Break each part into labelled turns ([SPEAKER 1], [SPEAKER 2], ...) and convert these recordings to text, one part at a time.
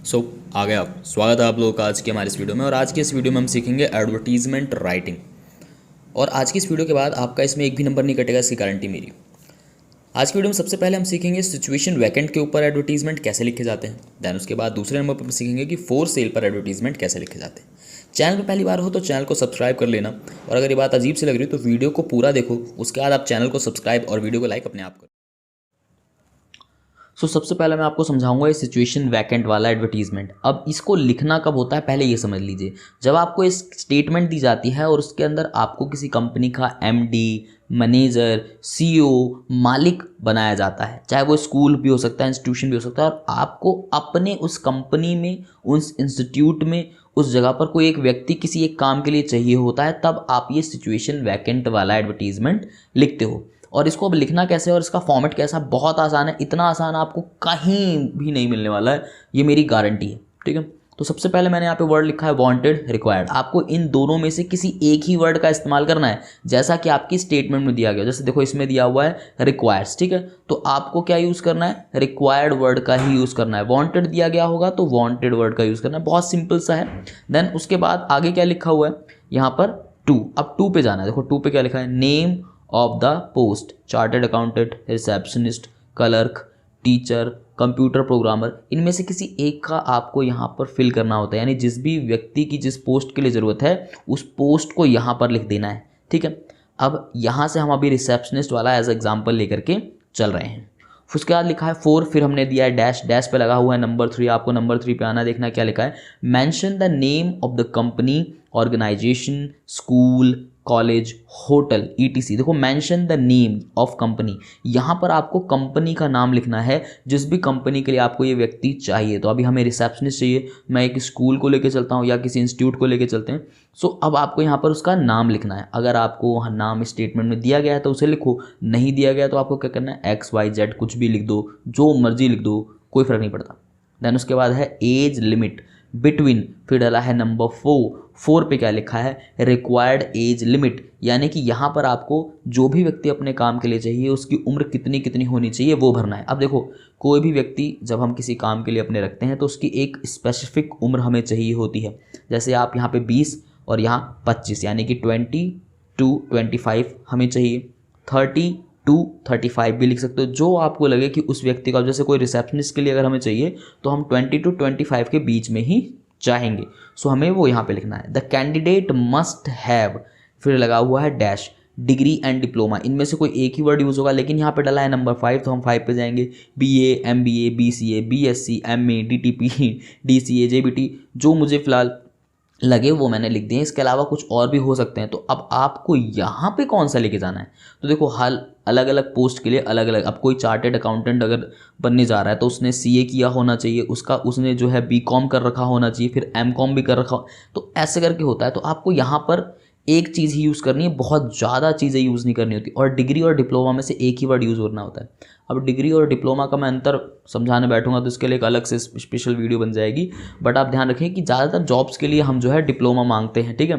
[SPEAKER 1] सो आ गया आप। स्वागत है आप लोगों का आज के हमारे इस वीडियो में। और आज के इस वीडियो में हम सीखेंगे एडवर्टीजमेंट राइटिंग। और आज की इस वीडियो के बाद आपका इसमें एक भी नंबर नहीं कटेगा, इसकी गारंटी मेरी। आज की वीडियो में सबसे पहले हम सीखेंगे सिचुएशन वैकेंट के ऊपर एडवर्टीजमेंट कैसे लिखे जाते हैं। देन उसके बाद दूसरे नंबर पर हम सीखेंगे कि फॉर सेल पर एडवर्टीजमेंट कैसे लिखे जाते हैं। चैनल पर पहली बार हो तो चैनल को सब्सक्राइब कर लेना, और अगर ये बात अजीब सी लग रही हो तो वीडियो को पूरा देखो, उसके बाद आप चैनल को सब्सक्राइब और वीडियो को लाइक अपने आप करो। सबसे पहले मैं आपको समझाऊंगा ये सिचुएशन वैकेंट वाला एडवर्टीजमेंट। अब इसको लिखना कब होता है पहले ये समझ लीजिए। जब आपको इस स्टेटमेंट दी जाती है और उसके अंदर आपको किसी कंपनी का एमडी, मैनेजर, सीईओ, मालिक बनाया जाता है, चाहे वो स्कूल भी हो सकता है, इंस्टीट्यूशन भी हो सकता है, और आपको अपने उस कंपनी में, उस इंस्टीट्यूट में, उस जगह पर कोई एक व्यक्ति किसी एक काम के लिए चाहिए होता है, तब आप ये सिचुएशन वैकेंट वाला एडवर्टीजमेंट लिखते हो। और इसको अब लिखना कैसे और इसका फॉर्मेट कैसा, बहुत आसान है। इतना आसान आपको कहीं भी नहीं मिलने वाला है, ये मेरी गारंटी है। ठीक है, तो सबसे पहले मैंने यहाँ पे वर्ड लिखा है वांटेड, रिक्वायर्ड। आपको इन दोनों में से किसी एक ही वर्ड का इस्तेमाल करना है, जैसा कि आपकी स्टेटमेंट में दिया गया। जैसे देखो इसमें दिया हुआ है रिक्वायर्स, ठीक है, तो आपको क्या यूज़ करना है, रिक्वायर्ड वर्ड का ही यूज़ करना है। वांटेड दिया गया होगा तो वांटेड वर्ड का यूज़ करना है, बहुत सिंपल सा है। देन उसके बाद आगे क्या लिखा हुआ है यहाँ पर, टू। अब टू पे जाना है। देखो टू पे क्या लिखा है, name of the post, chartered accountant, receptionist, clerk, teacher, computer programmer. इनमें से किसी एक का आपको यहाँ पर फिल करना होता है, यानी जिस भी व्यक्ति की जिस पोस्ट के लिए ज़रूरत है उस पोस्ट को यहाँ पर लिख देना है। ठीक है, अब यहाँ से हम अभी रिसेप्शनिस्ट वाला एज एग्जाम्पल लेकर के चल रहे हैं। उसके बाद लिखा है 4, फिर हमने दिया है डैश, डैश पे लगा हुआ है नंबर 3। आपको नंबर 3 पे आना, देखना क्या लिखा है, mention the name of the company, organisation, school, college, hotel, ETC। देखो mention the name of company, यहाँ पर आपको कंपनी का नाम लिखना है, जिस भी कंपनी के लिए आपको ये व्यक्ति चाहिए। तो अभी हमें रिसेप्शनिस्ट चाहिए, मैं एक स्कूल को लेके चलता हूँ या किसी इंस्टीट्यूट को लेके चलते हैं। अब आपको यहाँ पर उसका नाम लिखना है। अगर आपको वहाँ नाम स्टेटमेंट में दिया गया है तो उसे लिखो, नहीं दिया गया तो आपको क्या करना है, XYZ कुछ भी लिख दो, जो मर्जी लिख दो, कोई फ़र्क नहीं पड़ता। देन उसके बाद है एज लिमिट, बिटवीन, फिर डाला है नंबर 4 पे क्या लिखा है, रिक्वायर्ड एज लिमिट, यानी कि यहाँ पर आपको जो भी व्यक्ति अपने काम के लिए चाहिए उसकी उम्र कितनी कितनी होनी चाहिए वो भरना है। अब देखो कोई भी व्यक्ति जब हम किसी काम के लिए अपने रखते हैं तो उसकी एक स्पेसिफिक उम्र हमें चाहिए होती है। जैसे आप यहाँ पे 20 और यहाँ 25, यानी कि 20 to 25 हमें चाहिए, 30 to 35 भी लिख सकते हो, जो आपको लगे कि उस व्यक्ति का। जैसे कोई रिसेप्शनिस्ट के लिए अगर हमें चाहिए तो हम 20 to 25 के बीच में ही चाहेंगे, सो हमें वो यहाँ पे लिखना है। द कैंडिडेट मस्ट हैव, फिर लगा हुआ है डैश, डिग्री एंड डिप्लोमा। इनमें से कोई एक ही वर्ड यूज़ होगा, लेकिन यहाँ पे डाला है नंबर 5 तो हम 5 पे जाएंगे। BA, MBA, BCA, BSc, MA, DTP, DCA, JBT, जो मुझे फ़िलहाल लगे वो मैंने लिख दिए। इसके अलावा कुछ और भी हो सकते हैं। तो अब आपको यहाँ पे कौन सा लेके जाना है, तो देखो हर अलग अलग पोस्ट के लिए अलग अलग। अब कोई चार्टेड अकाउंटेंट अगर बनने जा रहा है तो उसने CA किया होना चाहिए, उसने जो है BCom कर रखा होना चाहिए, फिर MCom भी कर रखा, तो ऐसे करके होता है। तो आपको यहाँ पर एक चीज़ ही यूज़ करनी है, बहुत ज़्यादा चीज़ें यूज़ नहीं करनी होती। और डिग्री और डिप्लोमा में से एक ही वर्ड यूज़ करना होता है। अब डिग्री और डिप्लोमा का मैं अंतर समझाने बैठूंगा तो इसके लिए एक अलग से स्पेशल वीडियो बन जाएगी। बट आप ध्यान रखें कि ज़्यादातर जॉब्स के लिए हम जो है डिप्लोमा मांगते हैं। ठीक है,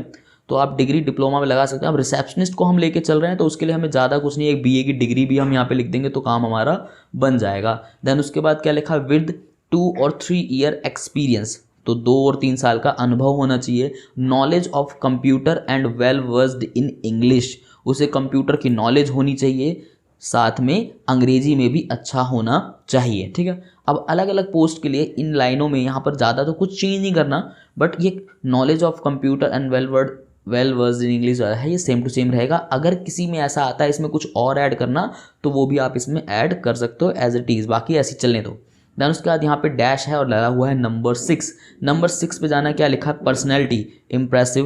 [SPEAKER 1] तो आप डिग्री डिप्लोमा में लगा सकते हैं। अब रिसेप्शनिस्ट को हम लेके चल रहे हैं तो उसके लिए हमें ज़्यादा कुछ नहीं, एक BA की डिग्री भी हम यहाँ पे लिख देंगे तो काम हमारा बन जाएगा। देन उसके बाद क्या लिखा, विद 2 और 3 ईयर एक्सपीरियंस, तो 2 और 3 साल का अनुभव होना चाहिए। Knowledge of computer and well versed in English, उसे कंप्यूटर की नॉलेज होनी चाहिए, साथ में अंग्रेजी में भी अच्छा होना चाहिए। ठीक है, अब अलग अलग पोस्ट के लिए इन लाइनों में यहाँ पर ज़्यादा तो कुछ चेंज नहीं करना, बट ये knowledge of computer and well versed in English है, ये सेम टू सेम रहेगा। अगर किसी में ऐसा आता है इसमें कुछ और ऐड करना तो वो भी आप इसमें ऐड कर सकते हो एज इट इज़, बाकी ऐसे चलने दो। देन उसके बाद यहाँ पे डैश है और लगा हुआ है नंबर 6। नंबर 6 पे जाना, क्या लिखा है, personality, impressive,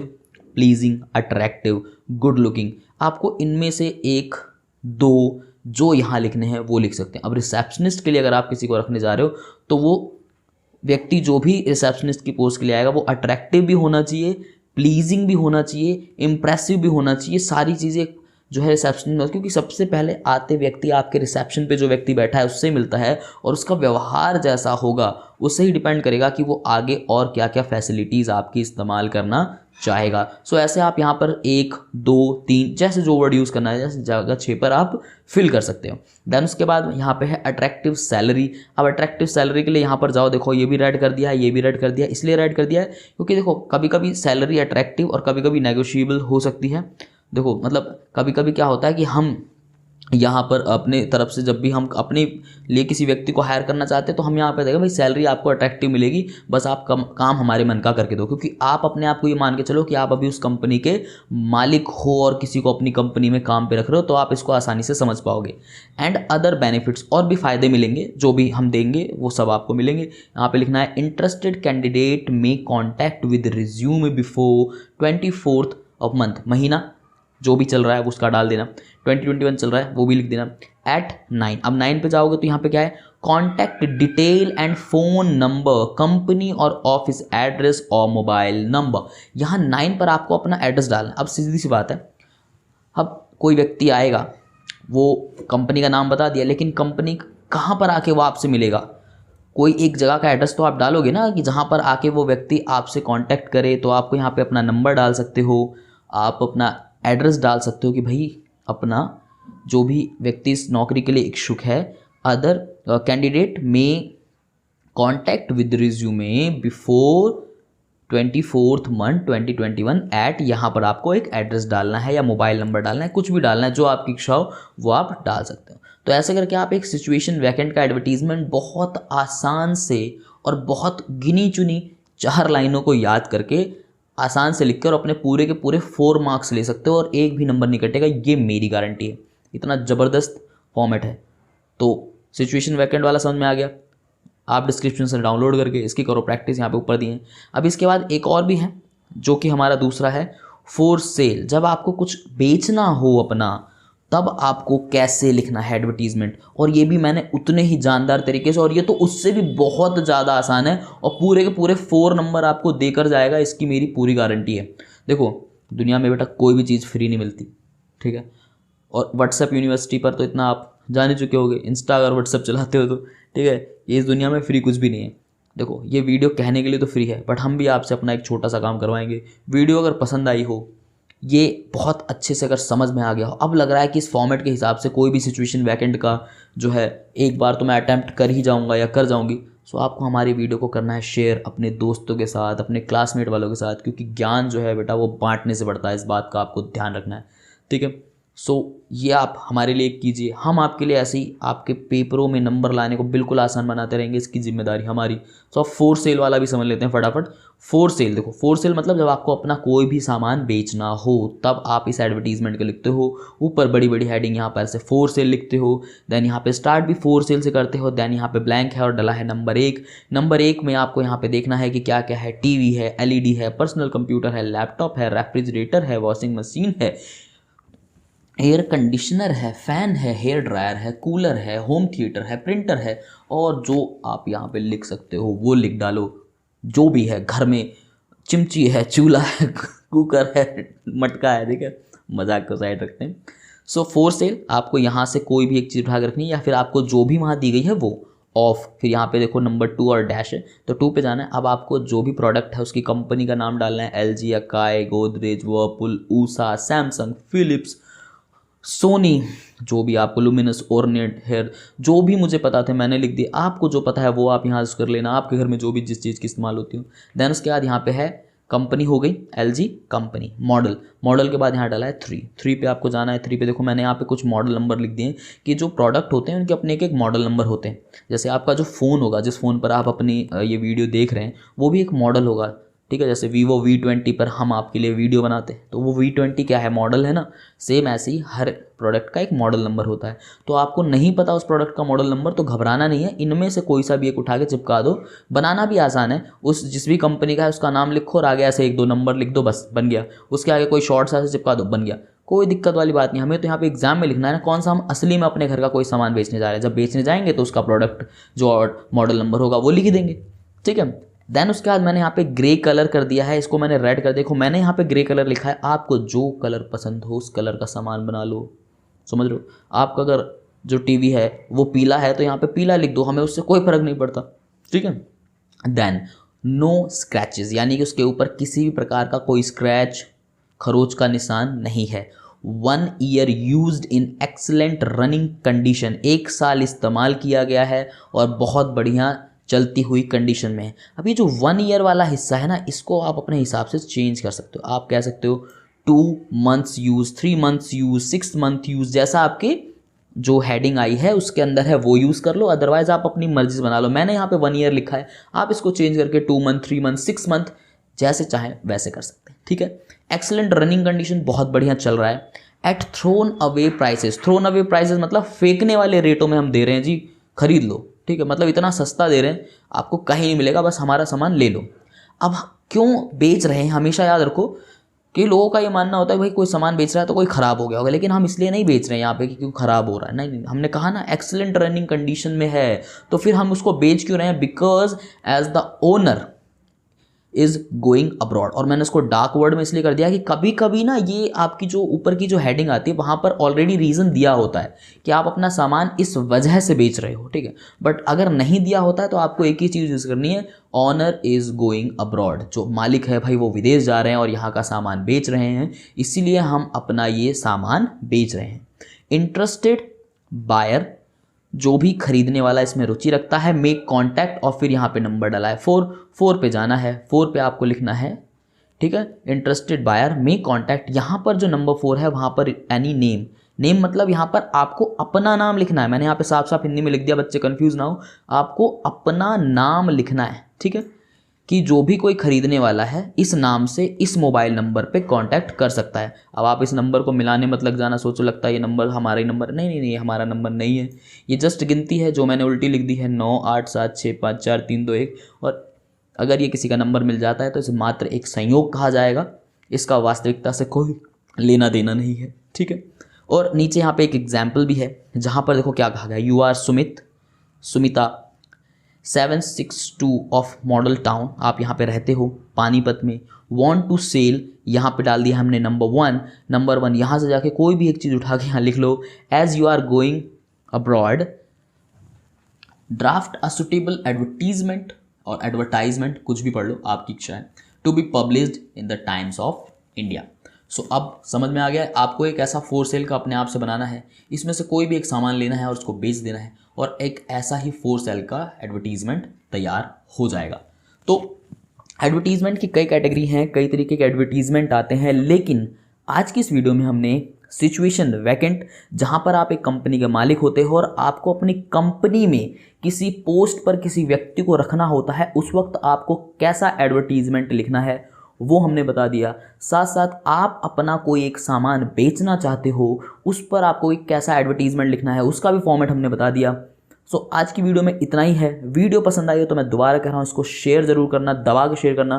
[SPEAKER 1] pleasing, attractive, good looking. आपको इनमें से 1 2 जो यहाँ लिखने हैं वो लिख सकते हैं। अब रिसेप्शनिस्ट के लिए अगर आप किसी को रखने जा रहे हो तो वो व्यक्ति जो भी रिसेप्शनिस्ट की पोस्ट के लिए आएगा वो अट्रैक्टिव भी होना चाहिए, प्लीजिंग भी होना चाहिए, इम्प्रेसिव भी होना चाहिए, सारी चीज़ें जो है रिसेप्शन में, क्योंकि सबसे पहले आते व्यक्ति आपके रिसेप्शन पे जो व्यक्ति बैठा है उससे मिलता है, और उसका व्यवहार जैसा होगा उससे ही डिपेंड करेगा कि वो आगे और क्या क्या फैसिलिटीज़ आपकी इस्तेमाल करना चाहेगा। सो ऐसे आप यहाँ पर 1 2 3 जैसे जो वर्ड यूज़ करना है, जैसे जगह 6 पर आप फिल कर सकते हो। देन उसके बाद यहाँ पे है अट्रैक्टिव सैलरी। अब अट्रैक्टिव सैलरी के लिए यहाँ पर जाओ, देखो ये भी रेड कर दिया है, ये भी रेड कर दिया है। इसलिए रेड कर दिया है क्योंकि देखो कभी कभी सैलरी अट्रैक्टिव और कभी कभी नेगोशिएबल हो सकती है। देखो मतलब कभी कभी क्या होता है कि हम यहाँ पर अपने तरफ से जब भी हम अपने लिए किसी व्यक्ति को हायर करना चाहते हैं तो हम यहाँ पे देखें भाई सैलरी आपको अट्रैक्टिव मिलेगी, बस आप काम हमारे मन का करके दो, क्योंकि आप अपने आप को ये मान के चलो कि आप अभी उस कंपनी के मालिक हो और किसी को अपनी कंपनी में काम पे रख रहे हो, तो आप इसको आसानी से समझ पाओगे। एंड अदर बेनिफिट्स, और भी फ़ायदे मिलेंगे जो भी हम देंगे वो सब आपको मिलेंगे। यहाँ पे लिखना है इंटरेस्टेड कैंडिडेट में contact with resume before 24th of month, महीना जो भी चल रहा है उसका डाल देना, 2021 चल रहा है वो भी लिख देना। एट 9, अब 9 पे जाओगे तो यहाँ पे क्या है, contact detail and phone number, company और ऑफिस एड्रेस और मोबाइल नंबर। यहाँ 9 पर आपको अपना एड्रेस डालना है। अब सीधी सी बात है, अब कोई व्यक्ति आएगा, वो कंपनी का नाम बता दिया, लेकिन कंपनी कहाँ पर आके वो आपसे मिलेगा, कोई एक जगह का एड्रेस तो आप डालोगे ना कि जहाँ पर आके वो व्यक्ति आपसे कांटेक्ट करे। तो आपको यहाँ पे अपना नंबर डाल सकते हो, आप अपना एड्रेस डाल सकते हो कि भाई अपना जो भी व्यक्ति इस नौकरी के लिए इच्छुक है, other candidate may contact with resume before 24th month 2021 at, यहाँ पर आपको एक एड्रेस डालना है या मोबाइल नंबर डालना है, कुछ भी डालना है, जो आपकी इच्छा हो वो आप डाल सकते हो। तो ऐसे करके आप एक सिचुएशन वैकेंट का एडवर्टीजमेंट बहुत आसान से और बहुत गिनी चुनी 4 लाइनों को याद करके आसान से लिखकर अपने पूरे के पूरे 4 मार्क्स ले सकते हो और एक भी नंबर नहीं कटेगा, ये मेरी गारंटी है। इतना ज़बरदस्त फॉर्मेट है। तो सिचुएशन वैकेंट वाला समझ में आ गया, आप डिस्क्रिप्शन से डाउनलोड करके इसकी करो प्रैक्टिस, यहाँ पे ऊपर दिए हैं। अब इसके बाद एक और भी है जो कि हमारा दूसरा है फॉर सेल। जब आपको कुछ बेचना हो अपना, तब आपको कैसे लिखना है एडवर्टीजमेंट, और ये भी मैंने उतने ही जानदार तरीके से, और ये तो उससे भी बहुत ज़्यादा आसान है और पूरे के पूरे 4 नंबर आपको देकर जाएगा, इसकी मेरी पूरी गारंटी है। देखो दुनिया में बेटा कोई भी चीज़ फ्री नहीं मिलती, ठीक है। और व्हाट्सएप यूनिवर्सिटी पर तो इतना आप जान ही चुके होगे, इंस्टा अगर व्हाट्सएप चलाते हो तो, ठीक है। ये इस दुनिया में फ्री कुछ भी नहीं है। देखो ये वीडियो कहने के लिए तो फ्री है, बट हम भी आपसे अपना एक छोटा सा काम करवाएंगे। वीडियो अगर पसंद आई हो, ये बहुत अच्छे से अगर समझ में आ गया हो, अब लग रहा है कि इस फॉर्मेट के हिसाब से कोई भी सिचुएशन वैकेंट का जो है एक बार तो मैं अटैम्प्ट कर ही जाऊंगा या कर जाऊंगी। सो आपको हमारी वीडियो को करना है शेयर अपने दोस्तों के साथ, अपने क्लासमेट वालों के साथ, क्योंकि ज्ञान जो है बेटा वो बांटने से बढ़ता है, इस बात का आपको ध्यान रखना है, ठीक है। सो ये आप हमारे लिए कीजिए, हम आपके लिए ऐसे ही आपके पेपरों में नंबर लाने को बिल्कुल आसान बनाते रहेंगे, इसकी जिम्मेदारी हमारी। सो आप फॉर सेल वाला भी समझ लेते हैं फटाफट। फॉर सेल, देखो फॉर सेल मतलब जब आपको अपना कोई भी सामान बेचना हो तब आप इस एडवर्टीजमेंट को लिखते हो, ऊपर बड़ी बड़ी हेडिंग यहाँ पर से फॉर सेल लिखते हो, देन यहाँ पे स्टार्ट भी फॉर सेल से करते हो, देन यहाँ पे ब्लैंक है और डला है नंबर 1। नंबर 1 में आपको यहाँ पे देखना है कि क्या क्या है, टीवी है, एलईडी है, पर्सनल कंप्यूटर है, लैपटॉप है, रेफ्रिजरेटर है, वॉशिंग मशीन है, एयर कंडीशनर है, फ़ैन है, हेयर ड्रायर है, कूलर है, होम थिएटर है, प्रिंटर है, और जो आप यहाँ पे लिख सकते हो वो लिख डालो, जो भी है घर में, चिमची है, चूल्हा है, कुकर है, मटका है, ठीक है। मजाक को साइड रखते हैं। सो फॉर सेल आपको यहाँ से कोई भी एक चीज़ उठा कर रखनी है, या फिर आपको जो भी वहाँ दी गई है वो ऑफ, फिर यहाँ पे देखो नंबर 2 और डैश है तो 2 पे जाना है। अब आपको जो भी प्रोडक्ट है उसकी कंपनी का नाम डालना है, LG, Akai, Godrej, Whirlpool, Usha, Samsung, Philips, Sony, जो भी आपको, लुमिनस, ओर्नेट, हेयर, जो भी मुझे पता थे मैंने लिख दिया। आपको जो पता है वो आप यहाँ कर लेना, आपके घर में जो भी जिस चीज़ की इस्तेमाल होती हो। देन उसके बाद यहाँ पे है कंपनी हो गई एलजी कंपनी, मॉडल, मॉडल के बाद यहाँ डाला है 3 पे आपको जाना है। 3 पे देखो मैंने यहाँ पे कुछ मॉडल नंबर लिख दिए हैं कि जो प्रोडक्ट होते हैं उनके अपने एक मॉडल नंबर होते हैं। जैसे आपका जो फ़ोन होगा, जिस फ़ोन पर आप अपनी ये वीडियो देख रहे हैं, वो भी एक मॉडल होगा, ठीक है। जैसे वीवो V20 पर हम आपके लिए वीडियो बनाते हैं तो वो V20 क्या है, मॉडल है ना। सेम ऐसे ही हर प्रोडक्ट का एक मॉडल नंबर होता है। तो आपको नहीं पता उस प्रोडक्ट का मॉडल नंबर तो घबराना नहीं है, इनमें से कोई सा भी एक उठा के चिपका दो, बनाना भी आसान है। उस जिस भी कंपनी का है उसका नाम लिखो और आगे ऐसे 1-2 नंबर लिख दो, बस बन गया। उसके आगे कोई शॉर्ट सा चिपका दो, बन गया। कोई दिक्कत वाली बात नहीं। हमें तो यहाँ पे एग्जाम में लिखना है ना कौन सा हम असली में अपने घर का कोई सामान बेचने जा रहे हैं। जब बेचने जाएंगे तो उसका प्रोडक्ट जो मॉडल नंबर होगा वो लिख देंगे, ठीक है। देन उसके बाद मैंने यहाँ पे ग्रे कलर कर दिया है, इसको मैंने रेड कर, देखो मैंने यहाँ पे ग्रे कलर लिखा है, आपको जो कलर पसंद हो उस कलर का सामान बना लो, समझ लो। आपका अगर जो टीवी है वो पीला है तो यहाँ पे पीला लिख दो, हमें उससे कोई फर्क नहीं पड़ता, ठीक है। देन नो स्क्रैचेस, यानी कि उसके ऊपर किसी भी प्रकार का कोई स्क्रैच, खरोच का निशान नहीं है। 1 year used in excellent running condition, 1 साल इस्तेमाल किया गया है और बहुत बढ़िया चलती हुई कंडीशन में है। अब ये जो 1 ईयर वाला हिस्सा है ना, इसको आप अपने हिसाब से चेंज कर सकते हो। आप कह सकते हो 2 months use, 3 months use, 6 month use, जैसा आपके जो हेडिंग आई है उसके अंदर है वो यूज़ कर लो, अदरवाइज आप अपनी मर्जी से बना लो। मैंने यहाँ पे 1 ईयर लिखा है, आप इसको चेंज करके 2 मंथ, 3 मंथ, 6 मंथ जैसे चाहें वैसे कर सकते हैं, ठीक है। एक्सेलेंट रनिंग कंडीशन, बहुत बढ़िया चल रहा है। At throwaway prices, throwaway prices मतलब फेंकने वाले रेटों में हम दे रहे हैं जी, खरीद लो, ठीक है। मतलब इतना सस्ता दे रहे हैं, आपको कहीं नहीं मिलेगा, बस हमारा सामान ले लो। अब क्यों बेच रहे हैं, हमेशा याद रखो कि लोगों का ये मानना होता है भाई कोई सामान बेच रहा है तो कोई ख़राब हो गया होगा, लेकिन हम इसलिए नहीं बेच रहे हैं यहाँ पे कि क्यों ख़राब हो रहा है, नहीं, हमने कहा ना एक्सेलेंट रनिंग कंडीशन में है, तो फिर हम उसको बेच क्यों रहे हैं, because as the owner is going abroad. और मैंने उसको डार्क वर्ड में इसलिए कर दिया कि कभी कभी ना ये आपकी जो ऊपर की जो हेडिंग आती है वहाँ पर ऑलरेडी रीज़न दिया होता है कि आप अपना सामान इस वजह से बेच रहे हो, ठीक है। बट अगर नहीं दिया होता है तो आपको एक ही चीज़ यूज़ करनी है, ऑनर इज गोइंग अब्रॉड, जो मालिक है भाई वो विदेश जा रहे हैं और यहाँ का सामान बेच रहे हैं, इसीलिए हम अपना ये सामान बेच रहे हैं। इंटरेस्टेड बायर, जो भी खरीदने वाला इसमें रुचि रखता है, मेक कॉन्टैक्ट, और फिर यहाँ पे नंबर डाला है 4 पे जाना है, 4 पे आपको लिखना है, ठीक है। इंटरेस्टेड बायर मेक कॉन्टैक्ट, यहाँ पर जो नंबर 4 है वहाँ पर एनी नेम, नेम मतलब यहाँ पर आपको अपना नाम लिखना है। मैंने यहाँ पे साफ साफ हिंदी में लिख दिया, बच्चे कंफ्यूज ना हो, आपको अपना नाम लिखना है, ठीक है, कि जो भी कोई खरीदने वाला है इस नाम से इस मोबाइल नंबर पे कांटेक्ट कर सकता है। अब आप इस नंबर को मिलाने मत लग जाना, सोचो लगता है ये नंबर हमारा ही नंबर, नहीं नहीं नहीं, हमारा नंबर नहीं है, ये जस्ट गिनती है जो मैंने उल्टी लिख दी है, 9 8 7 6 5 4 3 2 1। और अगर ये किसी का नंबर मिल जाता है तो इसे मात्र एक संयोग कहा जाएगा, इसका वास्तविकता से कोई लेना देना नहीं है, ठीक है। और नीचे यहाँ पे एक एग्जाम्पल भी है जहाँ पर देखो क्या कहा गया, you are Sumita 762 of Model Town, आप यहाँ पे रहते हो पानीपत में, वांट टू सेल, यहाँ पे डाल दिया हमने नंबर 1, यहाँ से जाके कोई भी एक चीज़ उठा के यहाँ लिख लो, as you are going abroad draft a suitable advertisement, और एडवर्टाइजमेंट कुछ भी पढ़ लो आपकी इच्छा है, to be published in the Times of India. So अब समझ में आ गया, आपको एक ऐसा फोर सेल का अपने आप से बनाना है, इसमें से कोई भी एक सामान लेना है और उसको बेच देना है, और एक ऐसा ही फोर सेल का एडवर्टीजमेंट तैयार हो जाएगा। तो एडवर्टीजमेंट की कई कैटेगरी हैं, कई तरीके के एडवर्टीजमेंट आते हैं, लेकिन आज की इस वीडियो में हमने सिचुएशन वैकेंट, जहां पर आप एक कंपनी के मालिक होते हो और आपको अपनी कंपनी में किसी पोस्ट पर किसी व्यक्ति को रखना होता है, उस वक्त आपको कैसा एडवर्टीजमेंट लिखना है वो हमने बता दिया। साथ साथ आप अपना कोई एक सामान बेचना चाहते हो, उस पर आपको एक कैसा एडवर्टीजमेंट लिखना है, उसका भी फॉर्मेट हमने बता दिया। सो आज की वीडियो में इतना ही है। वीडियो पसंद आई हो तो मैं दोबारा कह रहा हूँ, इसको शेयर ज़रूर करना, दबा के शेयर करना,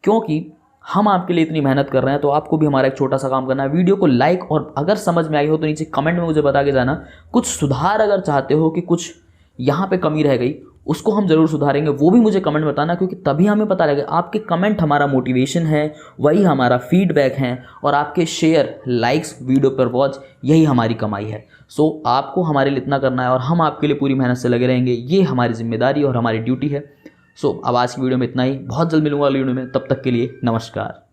[SPEAKER 1] क्योंकि हम आपके लिए इतनी मेहनत कर रहे हैं तो आपको भी हमारा एक छोटा सा काम करना है। वीडियो को लाइक, और अगर समझ में आई हो तो नीचे कमेंट में मुझे बता के जाना। कुछ सुधार अगर चाहते हो कि कुछ यहाँ पे कमी रह गई, उसको हम ज़रूर सुधारेंगे, वो भी मुझे कमेंट बताना, क्योंकि तभी हमें पता लगेगा। आपके कमेंट हमारा मोटिवेशन है, वही हमारा फीडबैक है, और आपके शेयर, लाइक्स, वीडियो पर वॉच, यही हमारी कमाई है। सो आपको हमारे लिए इतना करना है और हम आपके लिए पूरी मेहनत से लगे रहेंगे, ये हमारी जिम्मेदारी और हमारी ड्यूटी है। सो अब आज की वीडियो में इतना ही, बहुत जल्द मिलूंगा अगली वीडियो में, तब तक के लिए नमस्कार।